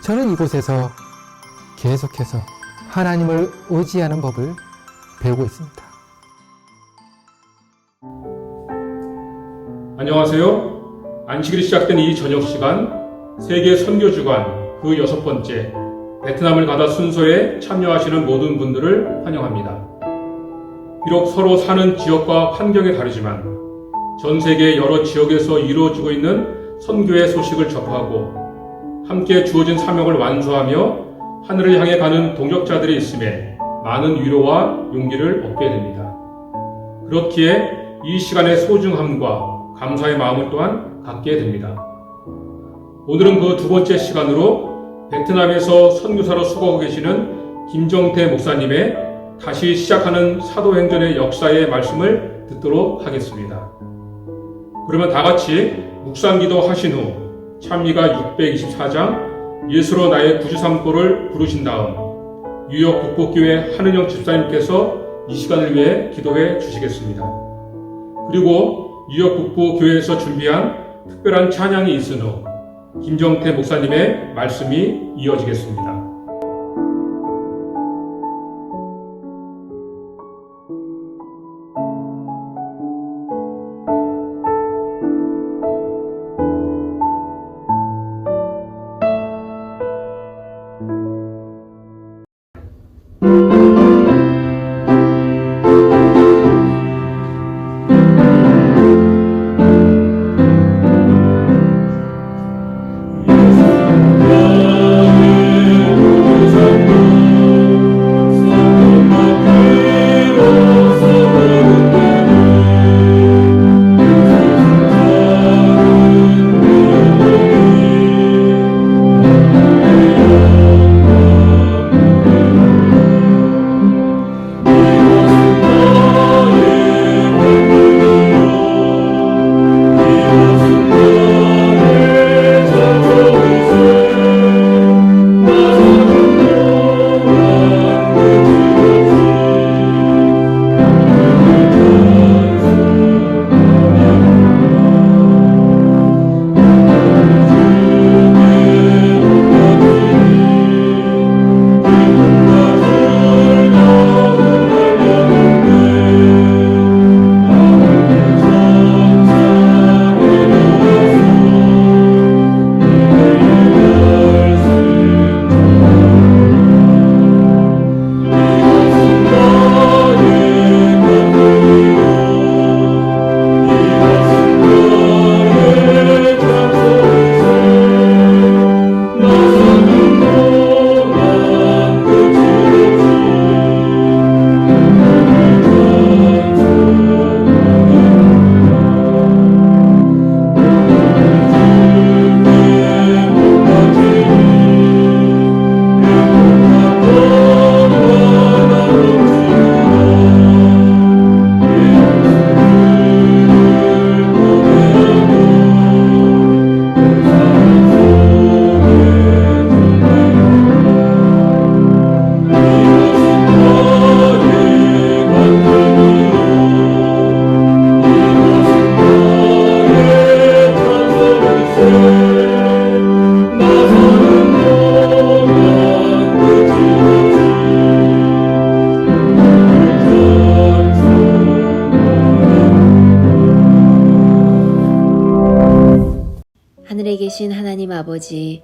저는 이곳에서 계속해서 하나님을 의지하는 법을 배우고 있습니다. 안녕하세요. 안식일이 시작된 이 저녁 시간 세계 선교 주간 그 6번째 베트남을 가다 순서에 참여하시는 모든 분들을 환영합니다. 비록 서로 사는 지역과 환경이 다르지만 전 세계 여러 지역에서 이루어지고 있는 선교의 소식을 접하고 함께 주어진 사명을 완수하며 하늘을 향해 가는 동역자들이 있음에 많은 위로와 용기를 얻게 됩니다. 그렇기에 이 시간의 소중함과 감사의 마음을 또한 갖게 됩니다. 오늘은 그 2번째 시간으로 베트남에서 선교사로 수고하고 계시는 김정태 목사님의 다시 시작하는 사도행전의 역사의 말씀을 듣도록 하겠습니다. 그러면 다 같이 묵상기도 하신 후 찬미가 624장 예수로 나의 구주 삼고를 부르신 다음 뉴욕 북북교회 한은영 집사님께서 이 시간을 위해 기도해 주시겠습니다. 그리고 뉴욕 북부교회에서 준비한 특별한 찬양이 있은 후 김정태 목사님의 말씀이 이어지겠습니다. 하늘에 계신 하나님 아버지,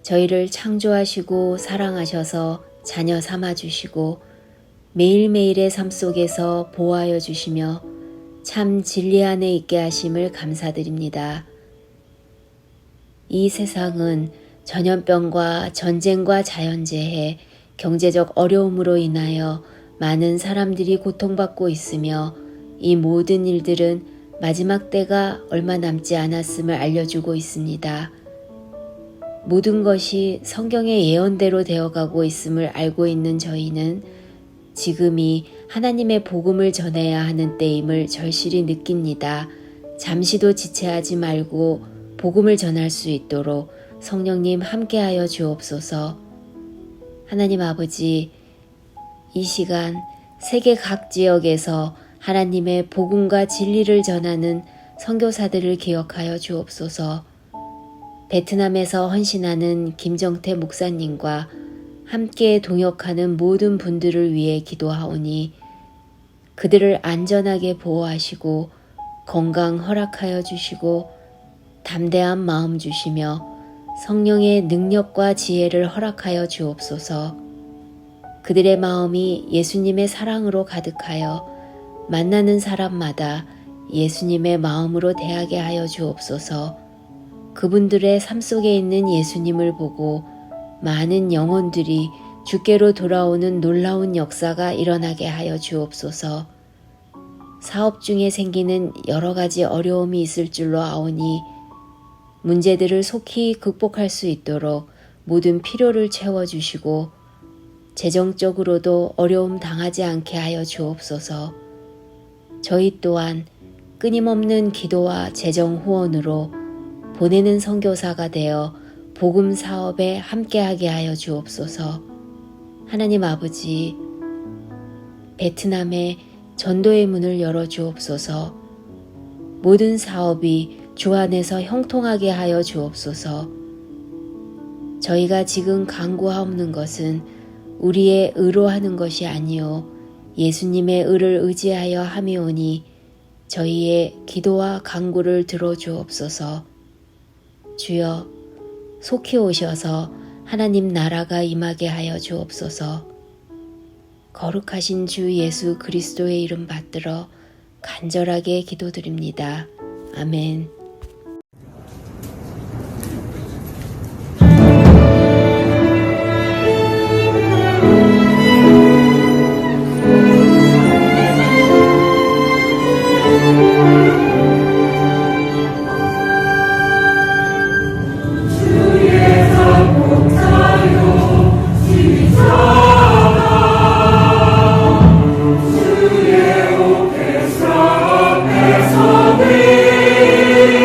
저희를 창조하시고 사랑하셔서 자녀 삼아주시고 매일매일의 삶 속에서 보호하여 주시며 참 진리 안에 있게 하심을 감사드립니다. 이 세상은 전염병과 전쟁과 자연재해, 경제적 어려움으로 인하여 많은 사람들이 고통받고 있으며 이 모든 일들은 마지막 때가 얼마 남지 않았음을 알려주고 있습니다. 모든 것이 성경의 예언대로 되어가고 있음을 알고 있는 저희는 지금이 하나님의 복음을 전해야 하는 때임을 절실히 느낍니다. 잠시도 지체하지 말고 복음을 전할 수 있도록 성령님 함께하여 주옵소서. 하나님 아버지, 이 시간 세계 각 지역에서 하나님의 복음과 진리를 전하는 선교사들을 기억하여 주옵소서. 베트남에서 헌신하는 김정태 목사님과 함께 동역하는 모든 분들을 위해 기도하오니 그들을 안전하게 보호하시고 건강 허락하여 주시고 담대한 마음 주시며 성령의 능력과 지혜를 허락하여 주옵소서. 그들의 마음이 예수님의 사랑으로 가득하여 만나는 사람마다 예수님의 마음으로 대하게 하여 주옵소서. 그분들의 삶 속에 있는 예수님을 보고 많은 영혼들이 주께로 돌아오는 놀라운 역사가 일어나게 하여 주옵소서. 사업 중에 생기는 여러 가지 어려움이 있을 줄로 아오니 문제들을 속히 극복할 수 있도록 모든 필요를 채워주시고 재정적으로도 어려움 당하지 않게 하여 주옵소서. 저희 또한 끊임없는 기도와 재정 후원으로 보내는 선교사가 되어 복음 사업에 함께하게 하여 주옵소서. 하나님 아버지, 베트남에 전도의 문을 열어 주옵소서. 모든 사업이 주 안에서 형통하게 하여 주옵소서. 저희가 지금 간구하옵는 것은 우리의 의로 하는 것이 아니요 예수님의 의를 의지하여 함이오니 저희의 기도와 간구를 들어주옵소서. 주여, 속히 오셔서 하나님 나라가 임하게 하여 주옵소서. 거룩하신 주 예수 그리스도의 이름 받들어 간절하게 기도드립니다. 아멘. 주의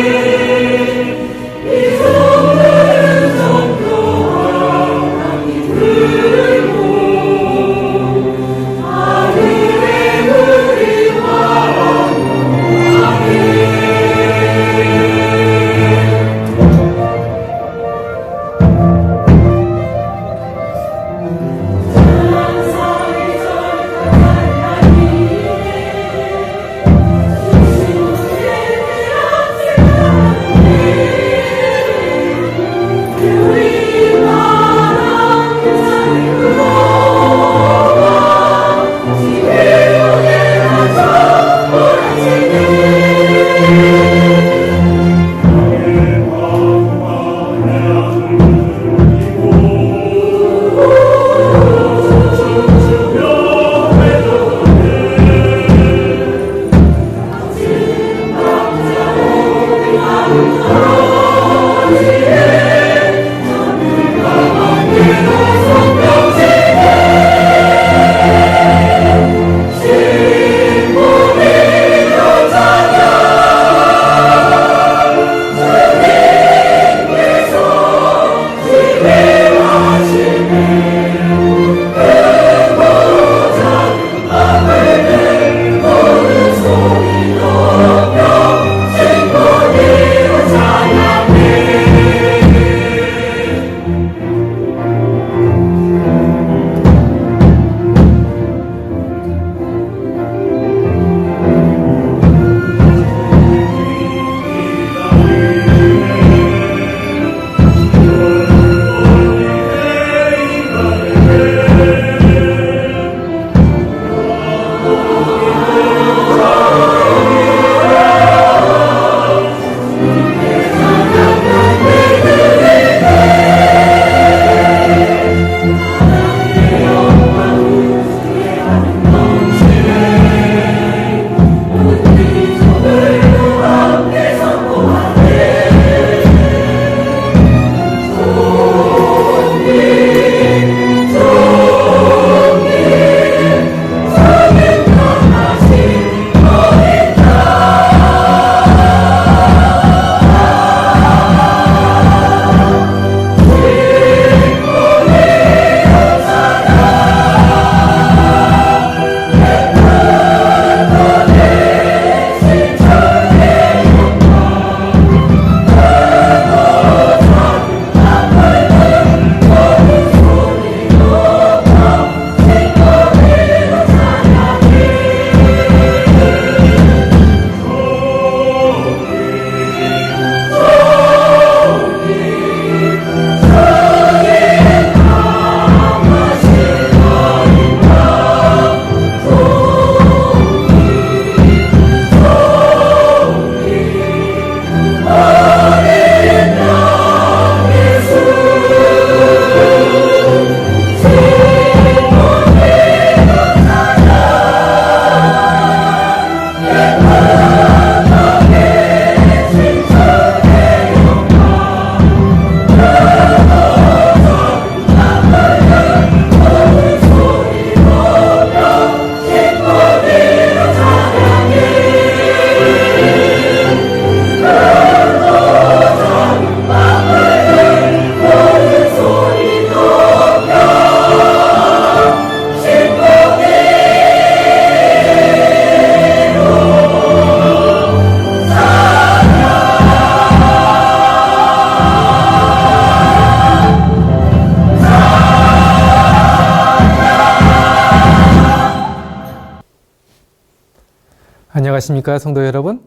안녕하십니까, 성도 여러분?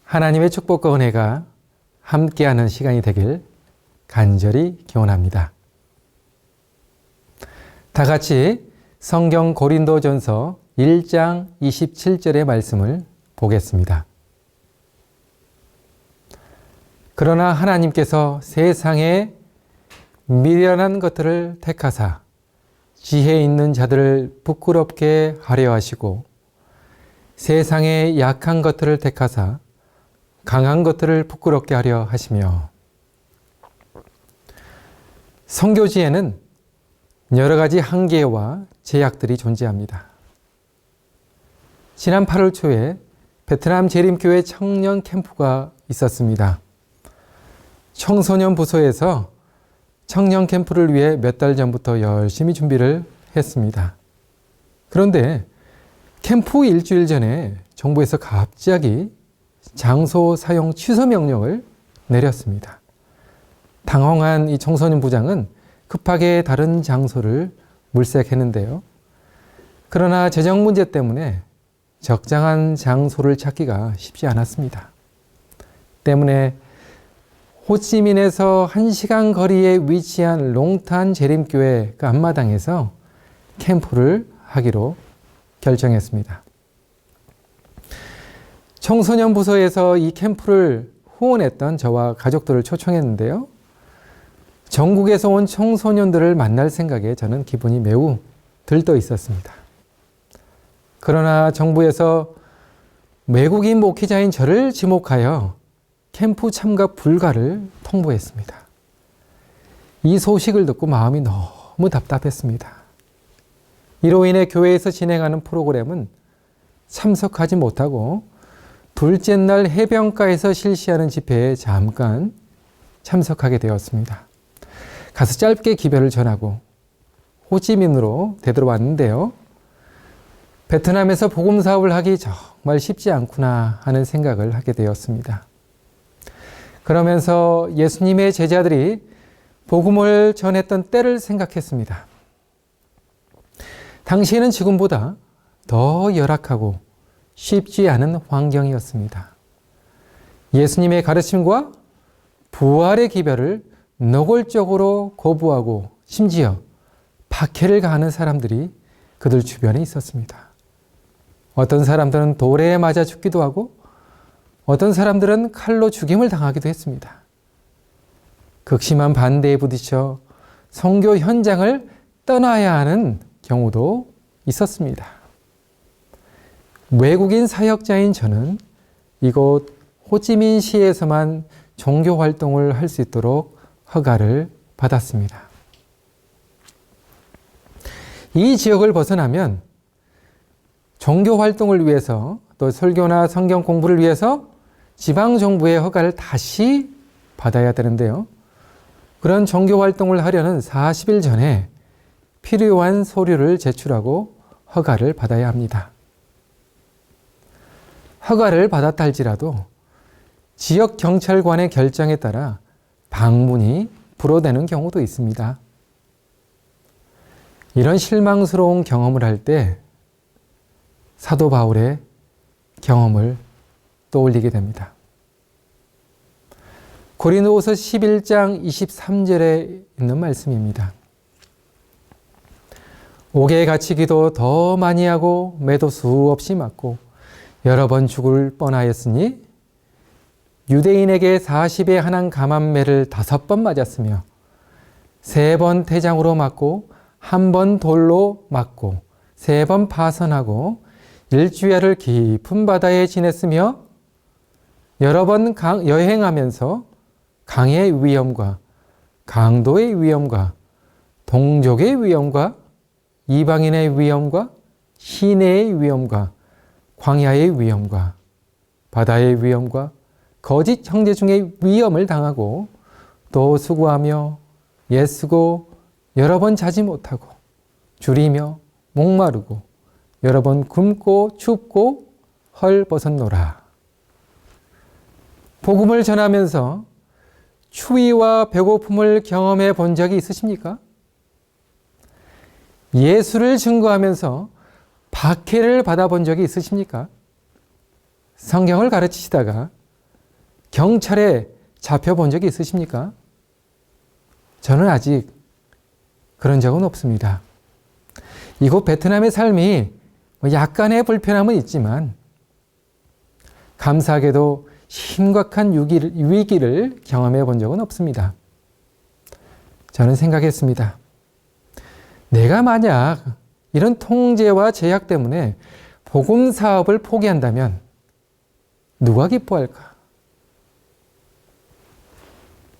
하나님의 축복과 은혜가 함께하는 시간이 되길 간절히 기원합니다. 다 같이 성경 고린도전서 1장 27절의 말씀을 보겠습니다. 그러나 하나님께서 세상에 미련한 것들을 택하사 지혜 있는 자들을 부끄럽게 하려 하시고 세상에 약한 것들을 택하사 강한 것들을 부끄럽게 하려 하시며. 선교지에는 여러 가지 한계와 제약들이 존재합니다. 지난 8월 초에 베트남 재림교회 청년 캠프가 있었습니다. 청소년 부서에서 청년 캠프를 위해 몇 달 전부터 열심히 준비를 했습니다. 그런데 캠프 일주일 전에 정부에서 갑자기 장소 사용 취소 명령을 내렸습니다. 당황한 이 청소년 부장은 급하게 다른 장소를 물색했는데요. 그러나 재정 문제 때문에 적당한 장소를 찾기가 쉽지 않았습니다. 때문에 호치민에서 1시간 거리에 위치한 롱탄 재림교회 그 앞마당에서 캠프를 하기로 결정했습니다. 청소년 부서에서 이 캠프를 후원했던 저와 가족들을 초청했는데요. 전국에서 온 청소년들을 만날 생각에 저는 기분이 매우 들떠 있었습니다. 그러나 정부에서 외국인 목회자인 저를 지목하여 캠프 참가 불가를 통보했습니다. 이 소식을 듣고 마음이 너무 답답했습니다. 이로 인해 교회에서 진행하는 프로그램은 참석하지 못하고 둘째 날 해변가에서 실시하는 집회에 잠깐 참석하게 되었습니다. 가서 짧게 기별을 전하고 호치민으로 되돌아왔는데요. 베트남에서 복음 사업을 하기 정말 쉽지 않구나 하는 생각을 하게 되었습니다. 그러면서 예수님의 제자들이 복음을 전했던 때를 생각했습니다. 당시에는 지금보다 더 열악하고 쉽지 않은 환경이었습니다. 예수님의 가르침과 부활의 기별을 노골적으로 거부하고 심지어 박해를 가하는 사람들이 그들 주변에 있었습니다. 어떤 사람들은 돌에 맞아 죽기도 하고 어떤 사람들은 칼로 죽임을 당하기도 했습니다. 극심한 반대에 부딪혀 선교 현장을 떠나야 하는 경우도 있었습니다. 외국인 사역자인 저는 이곳 호치민시에서만 종교 활동을 할 수 있도록 허가를 받았습니다. 이 지역을 벗어나면 종교 활동을 위해서 또 설교나 성경 공부를 위해서 지방정부의 허가를 다시 받아야 되는데요. 그런 종교 활동을 하려는 40일 전에 필요한 서류를 제출하고 허가를 받아야 합니다. 허가를 받았다 할지라도 지역 경찰관의 결정에 따라 방문이 불어대는 경우도 있습니다. 이런 실망스러운 경험을 할 때 사도 바울의 경험을 떠올리게 됩니다. 고린도후서 11장 23절에 있는 말씀입니다. 옥에 갇히기도 더 많이 하고 매도 수없이 맞고 여러 번 죽을 뻔하였으니 유대인에게 40에 한한 감암매를 5번 맞았으며 3번 태장으로 맞고 1번 돌로 맞고 3번 파선하고 일주야를 깊은 바다에 지냈으며 여러 번 여행하면서 강의 위험과 강도의 위험과 동족의 위험과 이방인의 위험과 시내의 위험과 광야의 위험과 바다의 위험과 거짓 형제 중의 위험을 당하고 또 수고하며 애쓰고 여러 번 자지 못하고 줄이며 목마르고 여러 번 굶고 춥고 헐벗었노라. 복음을 전하면서 추위와 배고픔을 경험해 본 적이 있으십니까? 예수를 증거하면서 박해를 받아본 적이 있으십니까? 성경을 가르치시다가 경찰에 잡혀본 적이 있으십니까? 저는 아직 그런 적은 없습니다. 이곳 베트남의 삶이 약간의 불편함은 있지만 감사하게도 심각한 위기를 경험해 본 적은 없습니다. 저는 생각했습니다. 내가 만약 이런 통제와 제약 때문에 복음 사업을 포기한다면 누가 기뻐할까?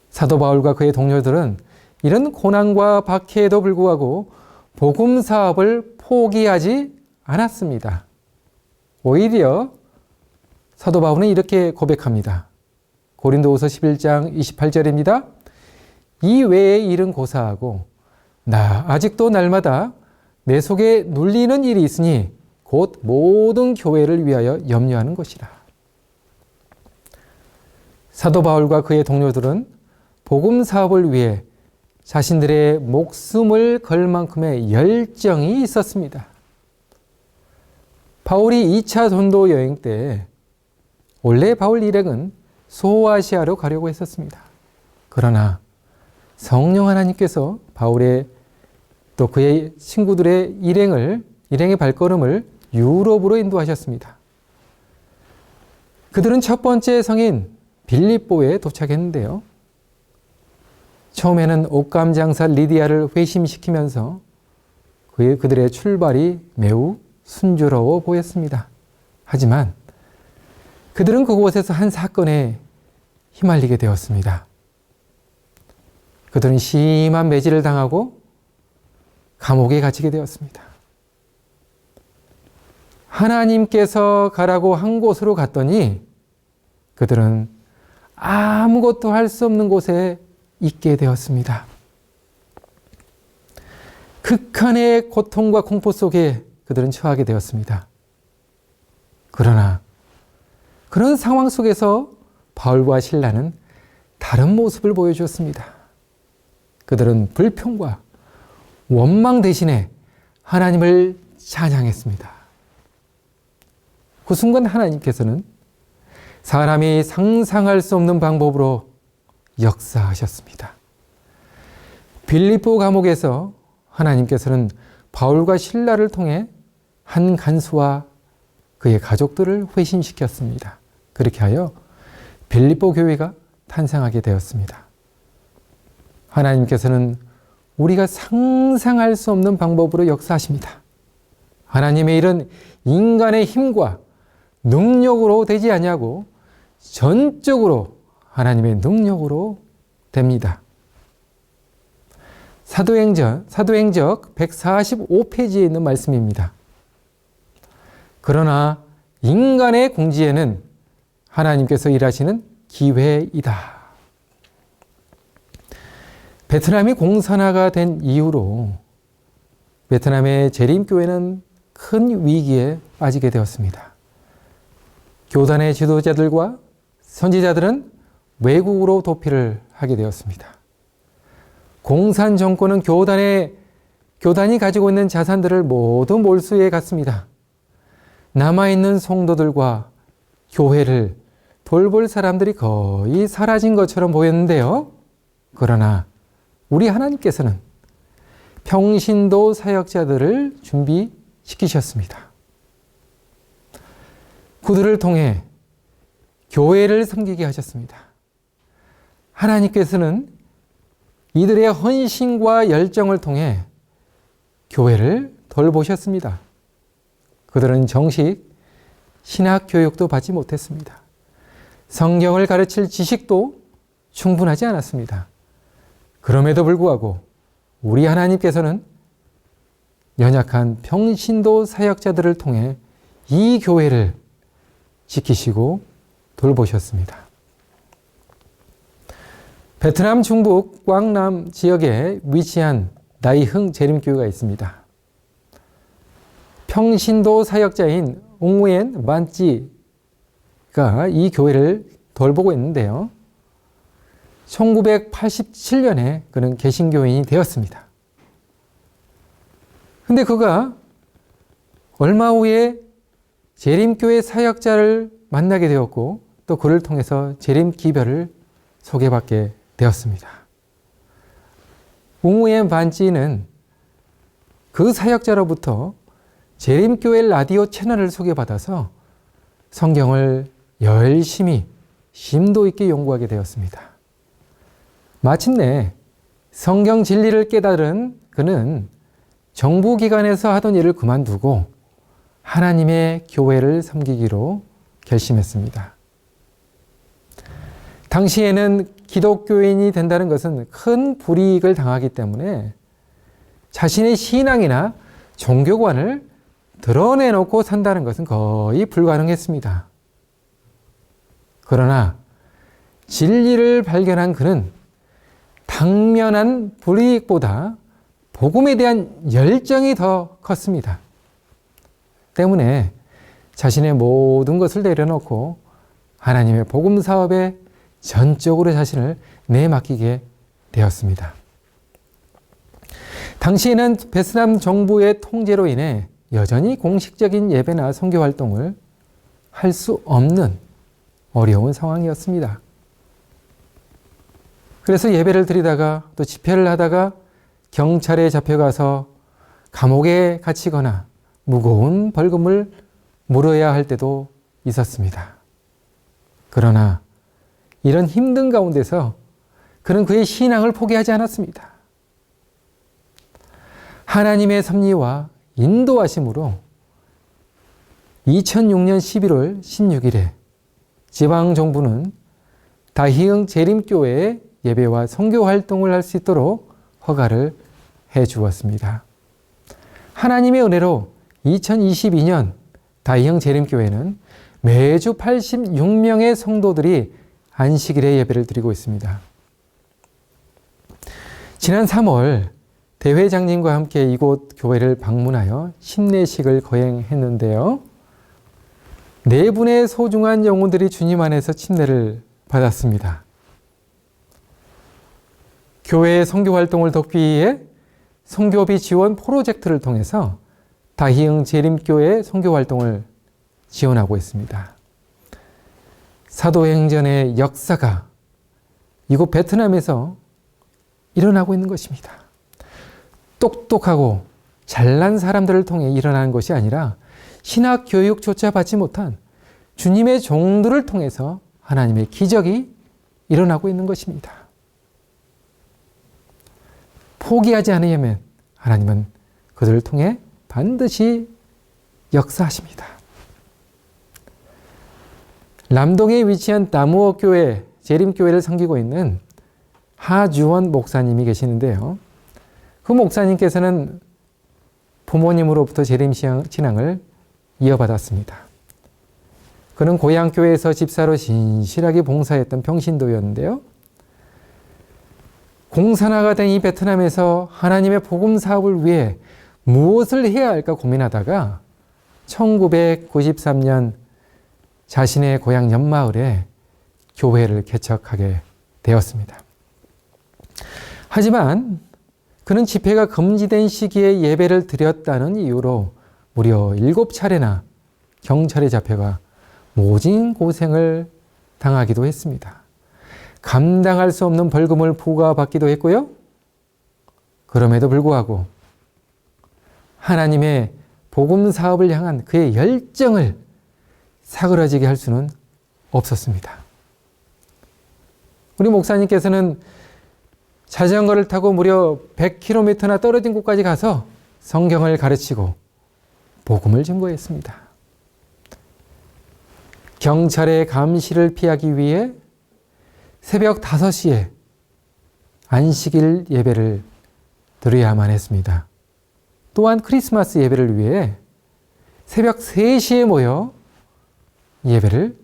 사도 바울과 그의 동료들은 이런 고난과 박해에도 불구하고 복음 사업을 포기하지 않았습니다. 오히려 사도 바울은 이렇게 고백합니다. 고린도후서 11장 28절입니다. 이 외의 일은 고사하고 나 아직도 날마다 내 속에 눌리는 일이 있으니 곧 모든 교회를 위하여 염려하는 것이라. 사도 바울과 그의 동료들은 복음 사업을 위해 자신들의 목숨을 걸 만큼의 열정이 있었습니다. 바울이 2차 전도 여행 때 원래 바울 일행은 소아시아로 가려고 했었습니다. 그러나 성령 하나님께서 바울의 또 그의 친구들의 일행의 발걸음을 유럽으로 인도하셨습니다. 그들은 첫 번째 성인 빌립보에 도착했는데요. 처음에는 옷감 장사 리디아를 회심시키면서 그들의 출발이 매우 순조로워 보였습니다. 하지만 그들은 그곳에서 한 사건에 휘말리게 되었습니다. 그들은 심한 매질을 당하고 감옥에 갇히게 되었습니다. 하나님께서 가라고 한 곳으로 갔더니 그들은 아무것도 할 수 없는 곳에 있게 되었습니다. 극한의 고통과 공포 속에 그들은 처하게 되었습니다. 그러나 그런 상황 속에서 바울과 실라는 다른 모습을 보여주었습니다. 그들은 불평과 원망 대신에 하나님을 찬양했습니다. 그 순간 하나님께서는 사람이 상상할 수 없는 방법으로 역사하셨습니다. 빌립보 감옥에서 하나님께서는 바울과 실라를 통해 한 간수와 그의 가족들을 회심시켰습니다. 그렇게 하여 빌립보 교회가 탄생하게 되었습니다. 하나님께서는 우리가 상상할 수 없는 방법으로 역사하십니다. 하나님의 일은 인간의 힘과 능력으로 되지 아니하고 전적으로 하나님의 능력으로 됩니다. 사도행적 145페이지에 있는 말씀입니다. 그러나 인간의 궁지에는 하나님께서 일하시는 기회이다. 베트남이 공산화가 된 이후로 베트남의 재림교회는 큰 위기에 빠지게 되었습니다. 교단의 지도자들과 선지자들은 외국으로 도피를 하게 되었습니다. 공산 정권은 교단이 가지고 있는 자산들을 모두 몰수해 갔습니다. 남아있는 성도들과 교회를 돌볼 사람들이 거의 사라진 것처럼 보였는데요. 그러나 우리 하나님께서는 평신도 사역자들을 준비시키셨습니다. 그들을 통해 교회를 섬기게 하셨습니다. 하나님께서는 이들의 헌신과 열정을 통해 교회를 돌보셨습니다. 그들은 정식 신학 교육도 받지 못했습니다. 성경을 가르칠 지식도 충분하지 않았습니다. 그럼에도 불구하고 우리 하나님께서는 연약한 평신도 사역자들을 통해 이 교회를 지키시고 돌보셨습니다. 베트남 중북 꽝남 지역에 위치한 나이흥 재림교회가 있습니다. 평신도 사역자인 옹우엔 만찌가 이 교회를 돌보고 있는데요. 1987년에 그는 개신교인이 되었습니다. 근데 그가 얼마 후에 재림교회 사역자를 만나게 되었고 또 그를 통해서 재림 기별을 소개받게 되었습니다. 웅우엠 반찌는 그 사역자로부터 재림교회 라디오 채널을 소개받아서 성경을 열심히 심도 있게 연구하게 되었습니다. 마침내 성경 진리를 깨달은 그는 정부기관에서 하던 일을 그만두고 하나님의 교회를 섬기기로 결심했습니다. 당시에는 기독교인이 된다는 것은 큰 불이익을 당하기 때문에 자신의 신앙이나 종교관을 드러내놓고 산다는 것은 거의 불가능했습니다. 그러나 진리를 발견한 그는 당면한 불이익보다 복음에 대한 열정이 더 컸습니다. 때문에 자신의 모든 것을 내려놓고 하나님의 복음 사업에 전적으로 자신을 내맡기게 되었습니다. 당시에는 베트남 정부의 통제로 인해 여전히 공식적인 예배나 선교 활동을 할 수 없는 어려운 상황이었습니다. 그래서 예배를 드리다가 또 집회를 하다가 경찰에 잡혀가서 감옥에 갇히거나 무거운 벌금을 물어야 할 때도 있었습니다. 그러나 이런 힘든 가운데서 그는 그의 신앙을 포기하지 않았습니다. 하나님의 섭리와 인도하심으로 2006년 11월 16일에 지방정부는 다희흥 재림교회의 예배와 선교 활동을 할 수 있도록 허가를 해 주었습니다. 하나님의 은혜로 2022년 다희흥 재림교회는 매주 86명의 성도들이 안식일에 예배를 드리고 있습니다. 지난 3월 대회장님과 함께 이곳 교회를 방문하여 심례식을 거행했는데요. 4분의 소중한 영혼들이 주님 안에서 침례를 받았습니다. 교회의 선교 활동을 돕기 위해 선교비 지원 프로젝트를 통해서 다희흥 재림교회 선교 활동을 지원하고 있습니다. 사도행전의 역사가 이곳 베트남에서 일어나고 있는 것입니다. 똑똑하고 잘난 사람들을 통해 일어나는 것이 아니라 신학 교육조차 받지 못한 주님의 종들을 통해서 하나님의 기적이 일어나고 있는 것입니다. 포기하지 않으면 하나님은 그들을 통해 반드시 역사하십니다. 남동에 위치한 나무어 교회, 재림교회를 섬기고 있는 하주원 목사님이 계시는데요. 그 목사님께서는 부모님으로부터 재림 신앙을 이어받았습니다. 그는 고향교회에서 집사로 신실하게 봉사했던 평신도였는데요. 공산화가 된 이 베트남에서 하나님의 복음 사업을 위해 무엇을 해야 할까 고민하다가 1993년 자신의 고향 연마을에 교회를 개척하게 되었습니다. 하지만 그는 집회가 금지된 시기에 예배를 드렸다는 이유로 무려 7차례나 경찰에 잡혀가 모진 고생을 당하기도 했습니다. 감당할 수 없는 벌금을 부과받기도 했고요. 그럼에도 불구하고 하나님의 복음 사업을 향한 그의 열정을 사그라지게 할 수는 없었습니다. 우리 목사님께서는 자전거를 타고 무려 100km나 떨어진 곳까지 가서 성경을 가르치고 복음을 증거했습니다. 경찰의 감시를 피하기 위해 새벽 5시에 안식일 예배를 드려야만 했습니다. 또한 크리스마스 예배를 위해 새벽 3시에 모여 예배를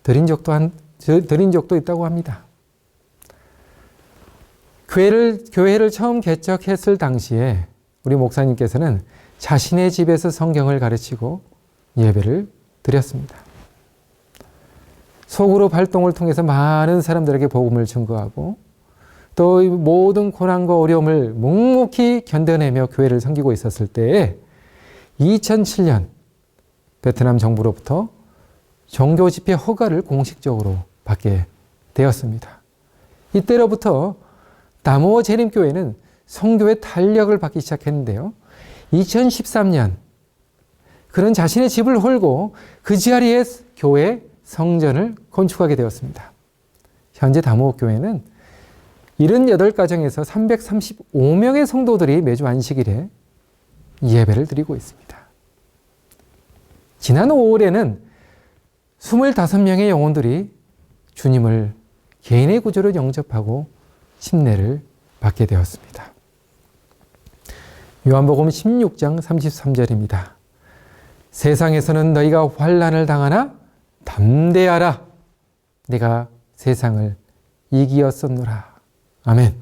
드린 적도 있다고 합니다. 교회를 처음 개척했을 당시에 우리 목사님께서는 자신의 집에서 성경을 가르치고 예배를 드렸습니다. 소그룹 활동을 통해서 많은 사람들에게 복음을 증거하고 또 모든 고난과 어려움을 묵묵히 견뎌내며 교회를 섬기고 있었을 때에 2007년 베트남 정부로부터 종교 집회 허가를 공식적으로 받게 되었습니다. 이때로부터 다모어 재림교회는 선교의 탄력을 받기 시작했는데요. 2013년 그는 자신의 집을 홀고 그 자리에 교회 성전을 건축하게 되었습니다. 현재 다모어 교회는 78가정에서 335명의 성도들이 매주 안식일에 예배를 드리고 있습니다. 지난 5월에는 25명의 영혼들이 주님을 개인의 구주로 영접하고 침례를 받게 되었습니다. 요한복음 16장 33절입니다. 세상에서는 너희가 환난을 당하나 담대하라. 내가 세상을 이기었었노라. 아멘.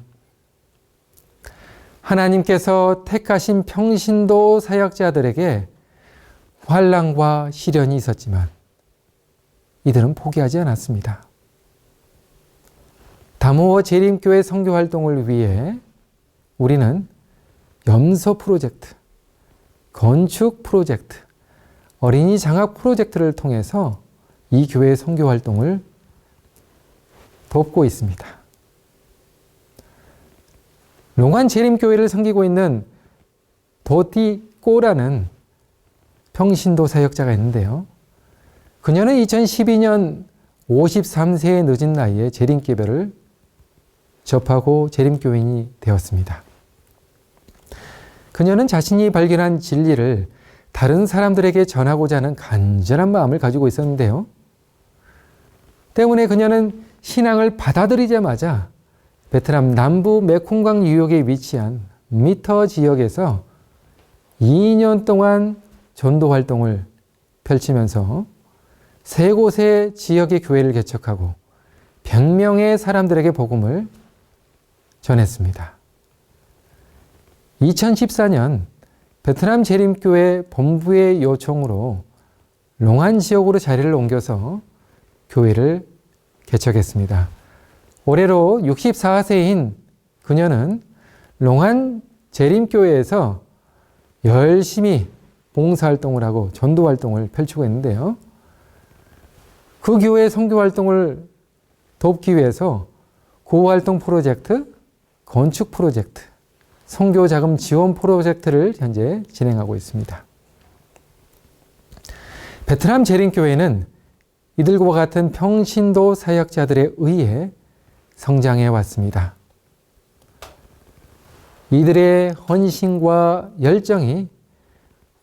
하나님께서 택하신 평신도 사역자들에게 환난과 시련이 있었지만 이들은 포기하지 않았습니다. 다모어 재림교회 선교 활동을 위해 우리는 염소 프로젝트, 건축 프로젝트, 어린이 장학 프로젝트를 통해서 이 교회의 선교 활동을 돕고 있습니다. 롱안 재림교회를 섬기고 있는 도티꼬라는 평신도 사역자가 있는데요. 그녀는 2012년 53세의 늦은 나이에 재림교회를 접하고 재림교인이 되었습니다. 그녀는 자신이 발견한 진리를 다른 사람들에게 전하고자 하는 간절한 마음을 가지고 있었는데요. 때문에 그녀는 신앙을 받아들이자마자 베트남 남부 메콩강 유역에 위치한 미터 지역에서 2년 동안 전도 활동을 펼치면서 3곳의 지역의 교회를 개척하고 100명의 사람들에게 복음을 전했습니다. 2014년 베트남 재림교회 본부의 요청으로 롱안 지역으로 자리를 옮겨서 교회를 개척했습니다. 올해로 64세인 그녀는 롱안 재림교회에서 열심히 봉사활동을 하고 전도활동을 펼치고 있는데요. 그 교회의 선교활동을 돕기 위해서 구호활동 프로젝트, 건축 프로젝트, 선교자금 지원 프로젝트를 현재 진행하고 있습니다. 베트남 재림교회는 이들과 같은 평신도 사역자들에 의해 성장해 왔습니다. 이들의 헌신과 열정이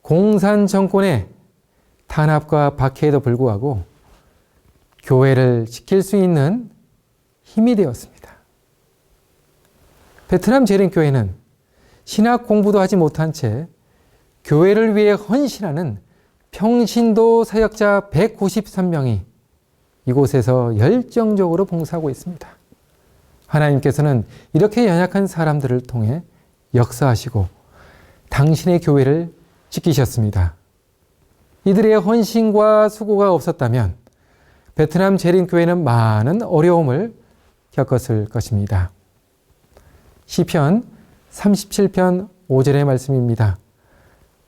공산 정권의 탄압과 박해에도 불구하고 교회를 지킬 수 있는 힘이 되었습니다. 베트남 재림교회는 신학 공부도 하지 못한 채 교회를 위해 헌신하는 평신도 사역자 193명이 이곳에서 열정적으로 봉사하고 있습니다. 하나님께서는 이렇게 연약한 사람들을 통해 역사하시고 당신의 교회를 지키셨습니다. 이들의 헌신과 수고가 없었다면 베트남 재림교회는 많은 어려움을 겪었을 것입니다. 시편 37편 5절의 말씀입니다.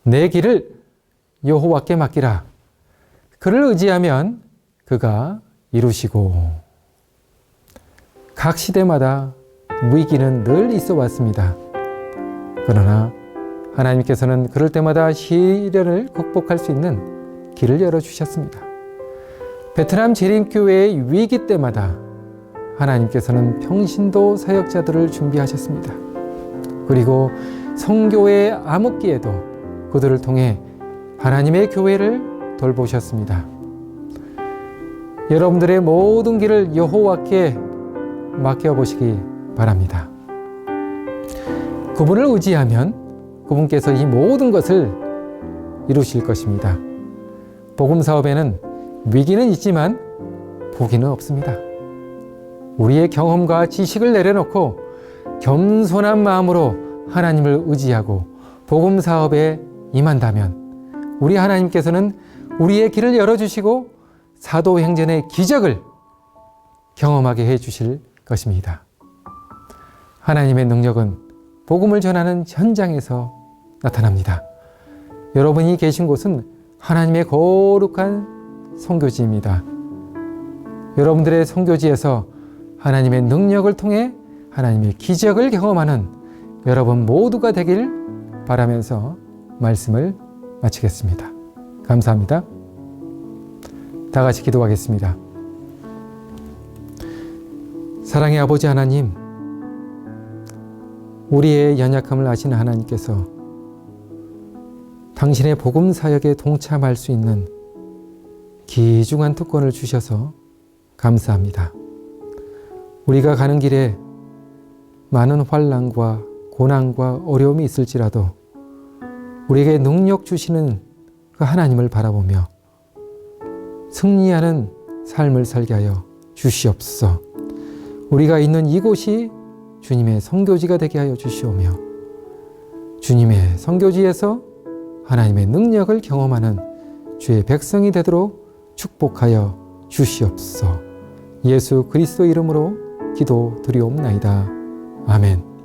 내 길을 여호와께 맡기라. 그를 의지하면 그가 이루시고. 각 시대마다 위기는 늘 있어 왔습니다. 그러나 하나님께서는 그럴 때마다 시련을 극복할 수 있는 길을 열어주셨습니다. 베트남 재림교회의 위기 때마다 하나님께서는 평신도 사역자들을 준비하셨습니다. 그리고 선교의 암흑기에도 그들을 통해 하나님의 교회를 돌보셨습니다. 여러분들의 모든 길을 여호와께 맡겨보시기 바랍니다. 그분을 의지하면 그분께서 이 모든 것을 이루실 것입니다. 복음 사업에는 위기는 있지만 포기는 없습니다. 우리의 경험과 지식을 내려놓고 겸손한 마음으로 하나님을 의지하고 복음 사업에 임한다면 우리 하나님께서는 우리의 길을 열어주시고 사도행전의 기적을 경험하게 해주실 것입니다. 하나님의 능력은 복음을 전하는 현장에서 나타납니다. 여러분이 계신 곳은 하나님의 거룩한 선교지입니다. 여러분들의 선교지에서 하나님의 능력을 통해 하나님의 기적을 경험하는 여러분 모두가 되길 바라면서 말씀을 마치겠습니다. 감사합니다. 다 같이 기도하겠습니다. 사랑의 아버지 하나님, 우리의 연약함을 아시는 하나님께서 당신의 복음 사역에 동참할 수 있는 귀중한 특권을 주셔서 감사합니다. 우리가 가는 길에 많은 환난과 고난과 어려움이 있을지라도 우리에게 능력 주시는 그 하나님을 바라보며 승리하는 삶을 살게 하여 주시옵소서. 우리가 있는 이곳이 주님의 선교지가 되게 하여 주시오며 주님의 선교지에서 하나님의 능력을 경험하는 주의 백성이 되도록 축복하여 주시옵소서. 예수 그리스도 이름으로 기도드리옵나이다. 아멘.